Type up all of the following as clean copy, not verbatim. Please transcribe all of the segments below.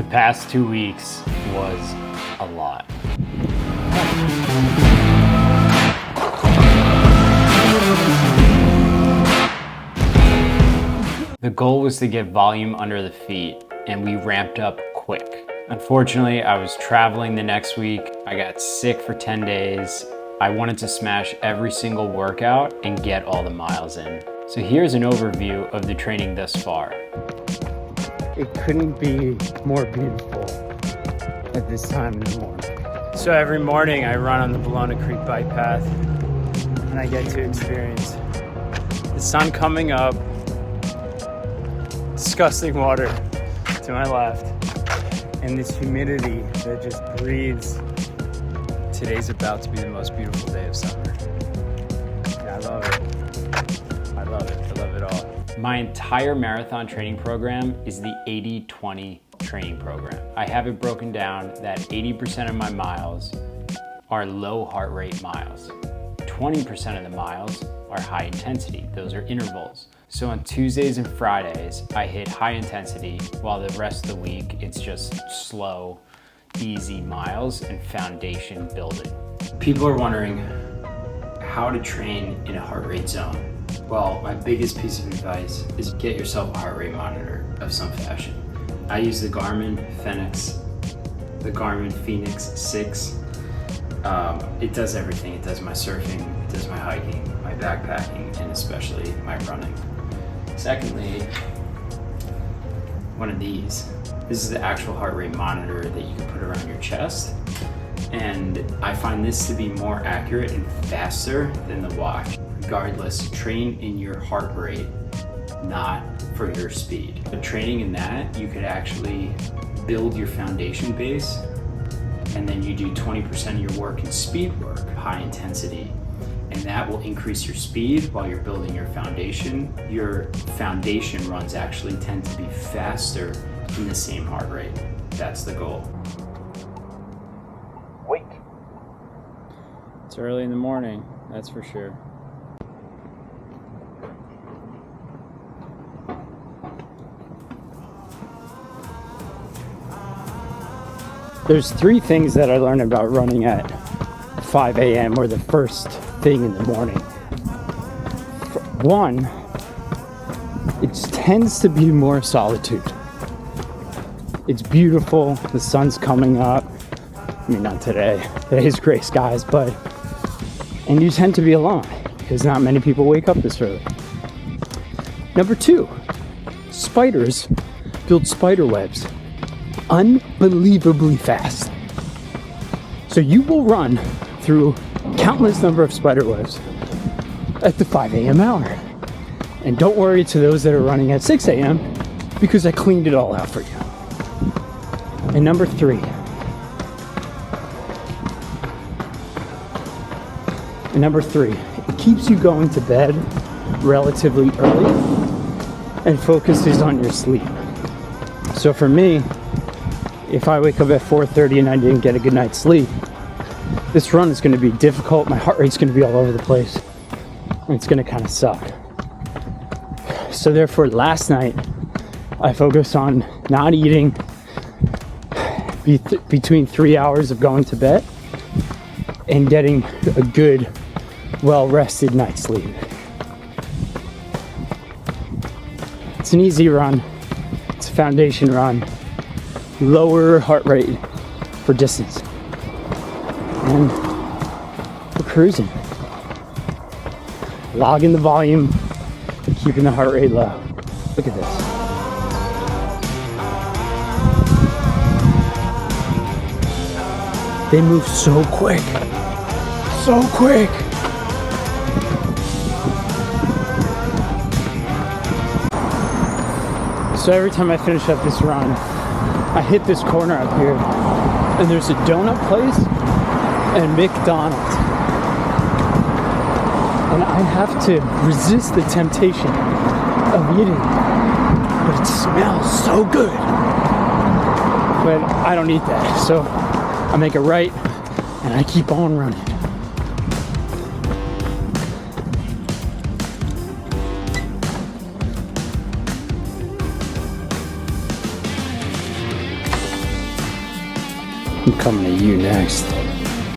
The past 2 weeks was a lot. The goal was to get volume under the feet, and we ramped up quick. Unfortunately, I was traveling the next week. I got sick for 10 days. I wanted to smash every single workout and get all the miles in. So here's an overview of the training thus far. It couldn't be more beautiful at this time in the morning. So every morning I run on the Bologna Creek bike path and I get to experience the sun coming up, disgusting water to my left, and this humidity that just breathes. Today's about to be the most beautiful day of summer. Yeah, I love it. I love it. I love it all. My entire marathon training program is the 80-20 training program. I have it broken down that 80% of my miles are low heart rate miles. 20% of the miles are high intensity. Those are intervals. So on Tuesdays and Fridays, I hit high intensity, while the rest of the week, it's just slow, easy miles and foundation building. People are wondering how to train in a heart rate zone. Well, my biggest piece of advice is get yourself a heart rate monitor of some fashion. I use the Garmin Fenix 6. It does everything. It does my surfing, it does my hiking, my backpacking, and especially my running. Secondly, one of these. This is the actual heart rate monitor that you can put around your chest. And I find this to be more accurate and faster than the watch. Regardless, train in your heart rate, not for your speed. But training in that, you could actually build your foundation base, and then you do 20% of your work in speed work, high intensity, and that will increase your speed while you're building your foundation. Your foundation runs actually tend to be faster in the same heart rate. That's the goal. Wait. It's early in the morning, that's for sure. There's 3 things that I learned about running at 5 a.m. or the first thing in the morning. One, it tends to be more solitude. It's beautiful, the sun's coming up. I mean, not today. Today's gray skies, and you tend to be alone because not many people wake up this early. Number 2, spiders build spider webs unbelievably fast. So you will run through countless number of spider webs at the 5 a.m. hour. And don't worry to those that are running at 6 a.m. because I cleaned it all out for you. And number 3, it keeps you going to bed relatively early and focuses on your sleep. So for me, if I wake up at 4:30 and I didn't get a good night's sleep, this run is going to be difficult. My heart rate's going to be all over the place. And it's going to kind of suck. So therefore, last night, I focused on not eating between 3 hours of going to bed and getting a good, well-rested night's sleep. It's an easy run. It's a foundation run. Lower heart rate for distance. And we're cruising. Logging the volume, keeping the heart rate low. Look at this. They move so quick. So quick. So every time I finish up this run, I hit this corner up here, and there's a donut place and McDonald's. And I have to resist the temptation of eating it, but it smells so good. But I don't eat that, so I make a right, and I keep on running. I'm coming to you next.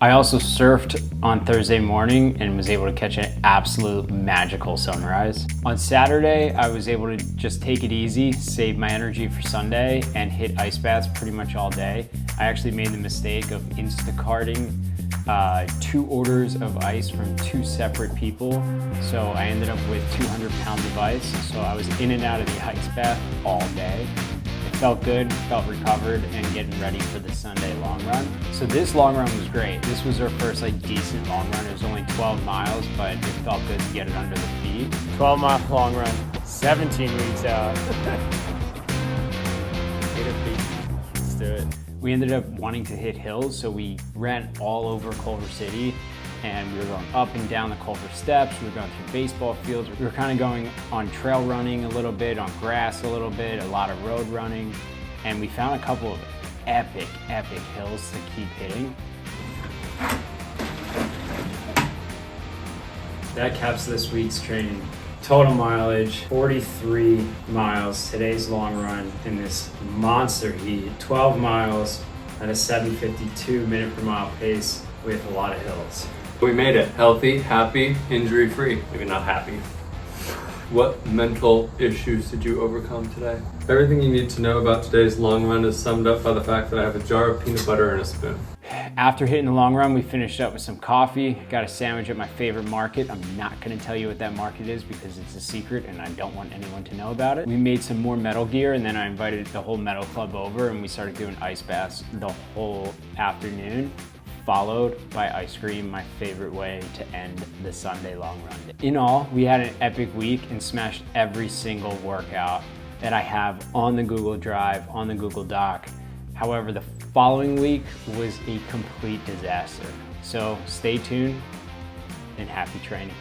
I also surfed on Thursday morning and was able to catch an absolute magical sunrise. On Saturday, I was able to just take it easy, save my energy for Sunday, and hit ice baths pretty much all day. I actually made the mistake of Instacarting 2 orders of ice from 2 separate people. So I ended up with 200 pounds of ice. So I was in and out of the ice bath all day. It felt good, felt recovered, and getting ready for the Sunday long run. So this long run was great. This was our first decent long run. It was only 12 miles, but it felt good to get it under the feet. 12-mile long run, 17 weeks out. Let's do it. We ended up wanting to hit hills, so we ran all over Culver City, and we were going up and down the Culver steps. We were going through baseball fields. We were kind of going on trail running a little bit, on grass a little bit, a lot of road running, and we found a couple of epic hills to keep hitting. That caps this week's training. Total mileage, 43 miles, today's long run in this monster heat. 12 miles at a 7:52 minute per mile pace with a lot of hills. We made it healthy, happy, injury-free. Maybe not happy. What mental issues did you overcome today? Everything you need to know about today's long run is summed up by the fact that I have a jar of peanut butter and a spoon. After hitting the long run, we finished up with some coffee, got a sandwich at my favorite market. I'm not gonna tell you what that market is because it's a secret and I don't want anyone to know about it. We made some more metal gear and then I invited the whole metal club over and we started doing ice baths the whole afternoon, followed by ice cream, my favorite way to end the Sunday long run. In all, we had an epic week and smashed every single workout that I have on the Google Drive, on the Google Doc. However, the following week was a complete disaster. So stay tuned and happy training.